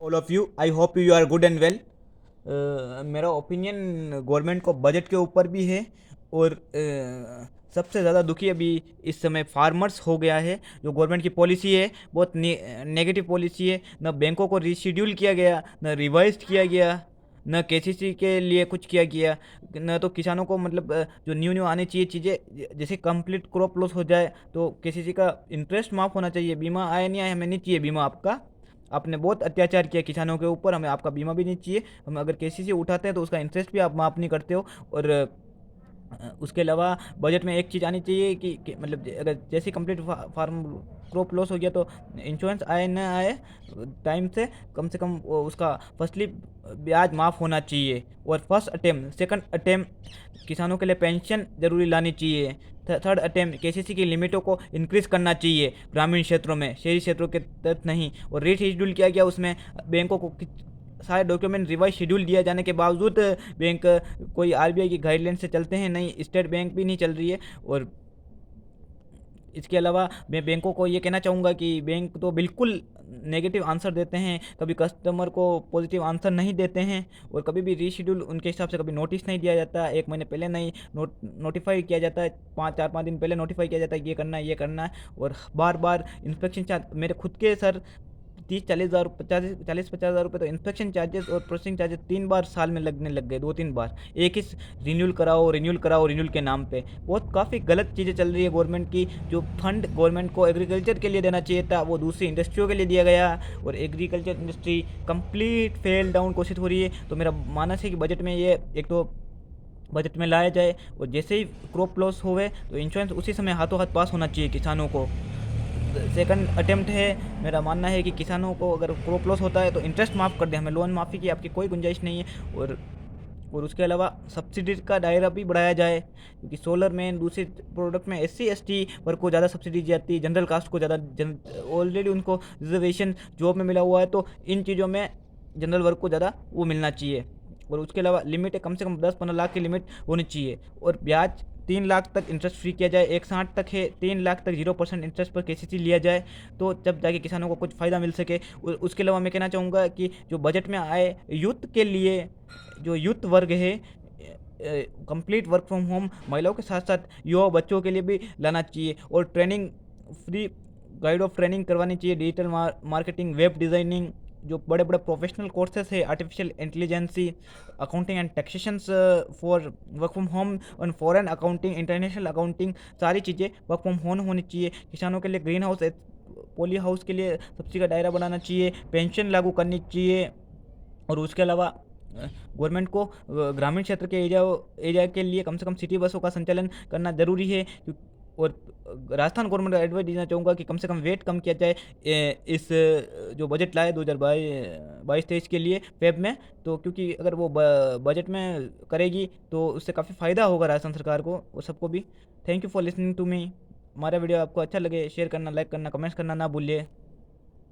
All of you, I hope you are good and well. मेरा opinion government को budget के ऊपर भी है और सबसे ज़्यादा दुखी अभी इस समय फार्मर्स हो गया है। जो गवर्नमेंट की पॉलिसी है बहुत नेगेटिव पॉलिसी है। न बैंकों को रीशेड्यूल किया गया, न रिवाइज किया गया, न केसीसी के लिए कुछ किया गया, न तो किसानों को मतलब जो न्यू न्यू आनी चाहिए चीज़ें, जैसे कंप्लीट क्रॉप लॉस हो जाए तो केसीसी का इंटरेस्ट माफ़ होना चाहिए। बीमा आए नहीं आए हमें नहीं चाहिए बीमा आपका। आपने बहुत अत्याचार किया किसानों के ऊपर, हमें आपका बीमा भी नहीं चाहिए। हम अगर केसीसी उठाते हैं तो उसका इंटरेस्ट भी आप माफ़ नहीं करते हो। और उसके अलावा बजट में एक चीज़ आनी चाहिए कि मतलब अगर जैसे कंप्लीट फार्म क्रॉप लॉस हो गया तो इंश्योरेंस आए ना आए टाइम से कम उसका फसली ब्याज माफ़ होना चाहिए। और फर्स्ट अटेम्प्ट सेकंड अटेम्प्ट किसानों के लिए पेंशन जरूरी लानी चाहिए। थर्ड अटेम्प्ट केसीसी की लिमिटों को इंक्रीज करना चाहिए ग्रामीण क्षेत्रों में, शहरी क्षेत्रों के तहत नहीं। और रीशेड्यूल किया गया उसमें बैंकों को सारे डॉक्यूमेंट रिवाइज शेड्यूल दिया जाने के बावजूद बैंक कोई आरबीआई की गाइडलाइन से चलते हैं नहीं, स्टेट बैंक भी नहीं चल रही है। और इसके अलावा मैं बैंकों को ये कहना चाहूँगा कि बैंक तो बिल्कुल नेगेटिव आंसर देते हैं, कभी कस्टमर को पॉजिटिव आंसर नहीं देते हैं। और कभी भी रीशेड्यूल उनके हिसाब से कभी नोटिस नहीं दिया जाता, एक महीने पहले नहीं नोटिफाई किया जाता है, 5 4 5 दिन पहले नोटिफाई किया जाता है ये करना है ये करना है। और बार बार इंस्पेक्शन चार्ज मेरे खुद के सर 30 40 हज़ार 50 40 50 हज़ार रुपये तो इंस्पेक्शन चार्जेस और प्रोसेसिंग चार्जेस 3 बार साल में लगने लग गए, 2 3 बार एक ही रिन्यूल कराओ रिन्यूल कराओ रिन्यूल के नाम पे। बहुत काफ़ी गलत चीज़ें चल रही है गवर्नमेंट की। जो फंड गवर्नमेंट को एग्रीकल्चर के लिए देना चाहिए था वो दूसरी इंडस्ट्रियों के लिए दिया गया और agriculture industry complete fell down कोशिश हो रही है। तो मेरा मानना है कि बजट में ये एक तो बजट में लाया जाए और जैसे ही क्रॉप लॉस होवे तो इंश्योरेंस उसी समय हाथों हाथ पास होना चाहिए किसानों को। सेकंड अटेम्प्ट है, मेरा मानना है कि किसानों को अगर क्रॉप लॉस होता है तो इंटरेस्ट माफ़ कर दें, हमें लोन माफ़ी की आपकी कोई गुंजाइश नहीं है। और उसके अलावा सब्सिडी का दायरा भी बढ़ाया जाए, क्योंकि सोलर में दूसरे प्रोडक्ट में एससी एसटी वर्ग को ज़्यादा सब्सिडी जाती है, जनरल कास्ट को ज़्यादा ऑलरेडी उनको रिजर्वेशन जॉब में मिला हुआ है, तो इन चीज़ों में जनरल वर्ग को ज़्यादा वो मिलना चाहिए। और उसके अलावा लिमिट है, कम से कम 10 15 लाख की लिमिट होनी चाहिए। और ब्याज 3 लाख तक इंटरेस्ट फ्री किया जाए, 160 तक है 3 लाख तक 0% इंटरेस्ट पर केसीसी लिया जाए, तो जब जाके किसानों को कुछ फ़ायदा मिल सके। उसके अलावा मैं कहना चाहूँगा कि जो बजट में आए यूथ के लिए, जो यूथ वर्ग है, कंप्लीट वर्क फ्रॉम होम महिलाओं के साथ साथ युवा बच्चों के लिए भी लाना चाहिए। और training free guide of training करवानी चाहिए, डिजिटल मार्केटिंग, वेब डिज़ाइनिंग, जो बड़े बड़े प्रोफेशनल कोर्सेस है, artificial intelligence, accounting and taxations for work from home, और फॉरेन अकाउंटिंग, इंटरनेशनल अकाउंटिंग, सारी चीज़ें वर्क फ्रॉम होम होनी चाहिए। किसानों के लिए ग्रीन हाउस पॉली हाउस के लिए सब्सिडी का दायरा बनाना चाहिए, पेंशन लागू करनी चाहिए। और उसके अलावा गवर्नमेंट को ग्रामीण क्षेत्र के एरिया के लिए कम से कम सिटी बसों का संचालन करना ज़रूरी है। और राजस्थान गवर्नमेंट को एडवाइस देना चाहूँगा कि कम से कम वेट कम किया जाए इस जो बजट लाए 2022-23 के लिए फेब में, तो क्योंकि अगर वो बजट में करेगी तो उससे काफ़ी फ़ायदा होगा राजस्थान सरकार को और सबको भी। Thank you for listening to me. हमारा वीडियो आपको अच्छा लगे शेयर करना, लाइक करना, कमेंट्स करना ना भूलिए।